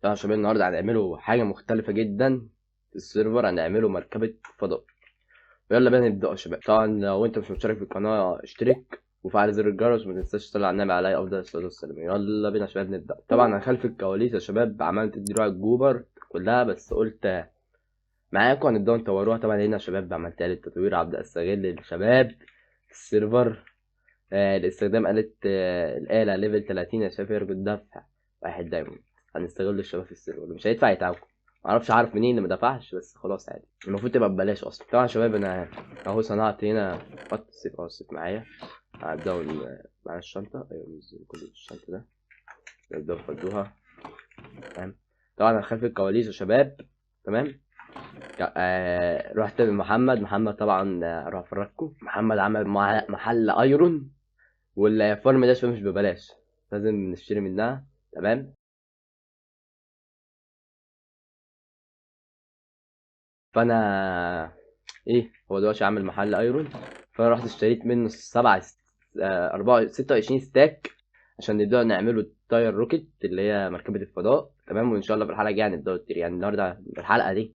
طبعا يا شباب النهارده هنعمله حاجة مختلفة جدا في السيرفر، هنعمله مركبة فضاء. يلا بينا نبدأ يا شباب. طبعا لو انت مش مشترك في القناة اشترك وفعل زر الجرس وما تنساش تطلع النبي عليه افضل الصلاة والسلام. يلا بينا يا شباب نبدأ. طبعا انا خلف الكواليس يا شباب عملت دروع الجوبر كلها، بس قلت معاكم هنبدأ نطوروها. طبعا هنا يا شباب عملت آلة تطوير، هبدأ استغل الشباب السيرفر. لاستخدام الآلة ليفل 30 يا شباب يرجو الدفع واحد دايموند. هنستغل الشباب في السيرفر اللي مش هيدفع يتعاقب. معرفش عارف منين اللي مدفعش، بس خلاص عادي، المفروض تبقى ببلاش اصلا. طبعا يا شباب انا اهو صنعت هنا خط السيف اهو السيف معايا. هبدأ معايا الشنطة، ايوه ننزل كل الشنطة ده نبدأ نفضوها. تمام. طبعا انا خلف الكواليس يا شباب. تمام. رحت محمد طبعا، اروح افرجكم. محمد عمل محل ايرون، والفارم ده شوية مش ببلاش، لازم نشتري منها. تمام. فانا ايه، هو دلوقتي عامل محل ايرون، فانا رحت اشتريت منه سبعة 26 ستاك عشان نبدأ نعمله التاير روكيت اللي هي مركبة الفضاء. تمام. وان شاء الله في الحلقة الجاية هنبدأ يعني النهارده الحلقة دي